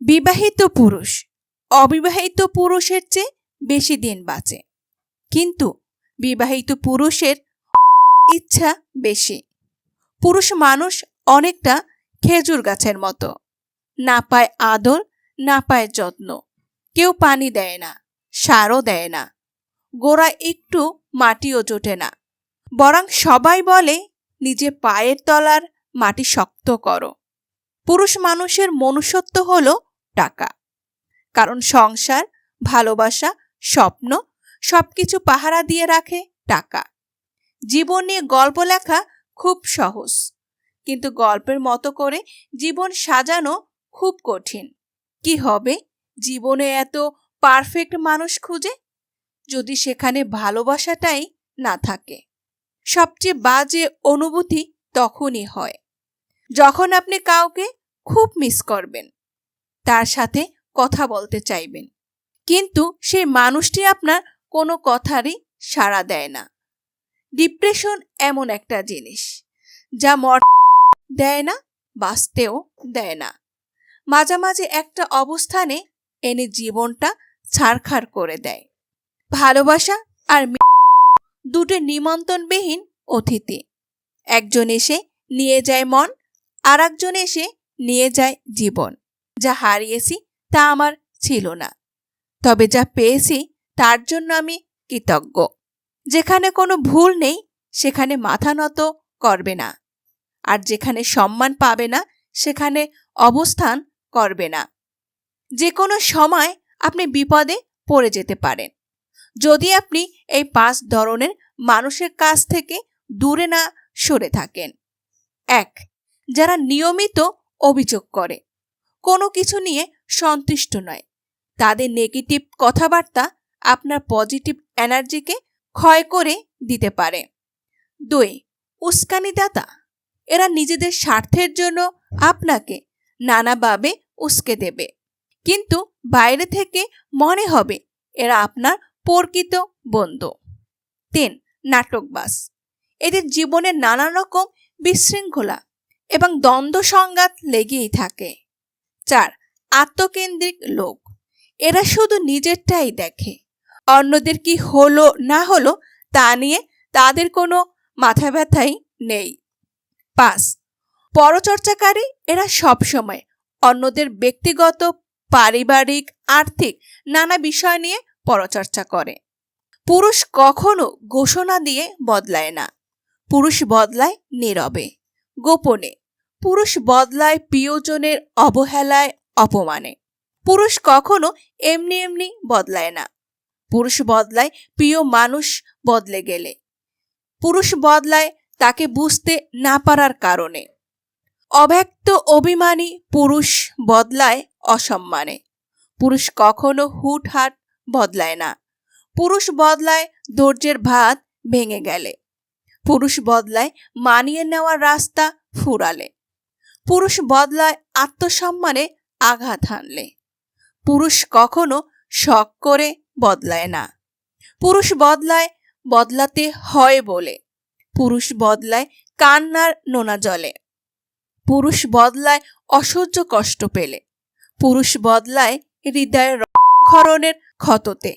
বিবাহিত পুরুষ অবিবাহিত পুরুষের চেয়ে বেশি দিন বাঁচে, কিন্তু বিবাহিত পুরুষের ইচ্ছা বেশি। পুরুষ মানুষ অনেকটা খেজুর গাছের মতো, না পায় আদর, না পায় যত্ন। কেউ পানি দেয় না, সারও দেয় না, গোড়ায় একটু মাটিও জোটে না। বরং সবাই বলে নিজে পায়ের তলার মাটি শক্ত করো। পুরুষ মানুষের মনুষ্যত্ব হলো টাকা, কারণ সংসার, ভালোবাসা, স্বপ্ন সবকিছু পাহারা দিয়ে রাখে টাকা। জীবন নিয়ে গল্প লেখা খুব সহজ, কিন্তু গল্পের মতো করে জীবন সাজানো খুব কঠিন। কি হবে জীবনে এত পারফেক্ট মানুষ খুঁজে, যদি সেখানে ভালোবাসাটাই না থাকে? সবচেয়ে বাজে অনুভূতি তখনই হয় যখন আপনি কাউকে খুব মিস করবেন, তার সাথে কথা বলতে চাইবেন, কিন্তু সেই মানুষটি আপনার কোনো কথারই সাড়া দেয় না। ডিপ্রেশন এমন একটা জিনিস যা দেয় না, বাঁচতেও দেয় না। মাঝামাঝি একটা অবস্থানে এনে জীবনটা ছারখার করে দেয়। ভালোবাসা আর দুটো নিমন্ত্রণবিহীন অতিথি। একজন এসে নিয়ে যায় মন, আর একজন এসে নিয়ে যায় জীবন। যা হারিয়েছি তা আমার ছিল না, তবে যা পেয়েছি তার জন্য আমি কৃতজ্ঞ। যেখানে কোনো ভুল নেই সেখানে মাথা নত করবে না, আর যেখানে সম্মান পাবে না সেখানে অবস্থান করবে না। যে কোনো সময় আপনি বিপদে পড়ে যেতে পারেন যদি আপনি এই 5 ধরনের মানুষের কাছ থেকে দূরে না সরে থাকেন। 1. যারা নিয়মিত অভিযোগ করে, কোনো কিছু নিয়ে সন্তুষ্ট নয়। তাদের নেগেটিভ কথাবার্তা আপনার পজিটিভ এনার্জিকে ক্ষয় করে দিতে পারে। 2. উস্কানিদাতা। এরা নিজেদের স্বার্থের জন্য আপনাকে নানাভাবে উস্কে দেবে, কিন্তু বাইরে থেকে মনে হবে এরা আপনার প্রকৃত বন্ধু। 3. নাটকবাজ। এদের জীবনে নানা রকম বিশৃঙ্খলা এবং দ্বন্দ্ব সংঘাত লেগেই থাকে। 4. আত্মকেন্দ্রিক লোক। এরা শুধু নিজেরটাই দেখে, অন্যদের কি হলো না হলো তা নিয়ে তাদের কোনো মাথা ব্যথাই নেই। 5. পরচর্চাকারী। এরা সবসময় অন্যদের ব্যক্তিগত, পারিবারিক, আর্থিক নানা বিষয় নিয়ে পরচর্চা করে। পুরুষ কখনো ঘোষণা দিয়ে বদলায় না, পুরুষ বদলায় নীরবে, গোপনে। পুরুষ বদলায় প্রিয়জনের অবহেলায়, অপমানে। পুরুষ কখনো এমনি এমনি বদলায় না, পুরুষ বদলায় প্রিয় মানুষ বদলে গেলে। পুরুষ বদলায় তাকে বুঝতে না পারার কারণে। অব্যক্ত অভিমানী পুরুষ বদলায় অসম্মানে। পুরুষ কখনো হুটহাট বদলায় না, পুরুষ বদলায় ধৈর্যের ভাত ভেঙে গেলে। পুরুষ বদলায় মানিয়ে নেওয়ার রাস্তা ফুরালে। পুরুষ বদলায় আত্মসম্মানে আঘাত হানলে। পুরুষ কখনো শখ করে বদলায় না, পুরুষ বদলায় বদলাতে হয় বলে। পুরুষ বদলায় কান্নার নোনা জলে। পুরুষ বদলায় অসহ্য কষ্ট পেলে। পুরুষ বদলায় হৃদয়ের রক্তক্ষরণের ক্ষততে।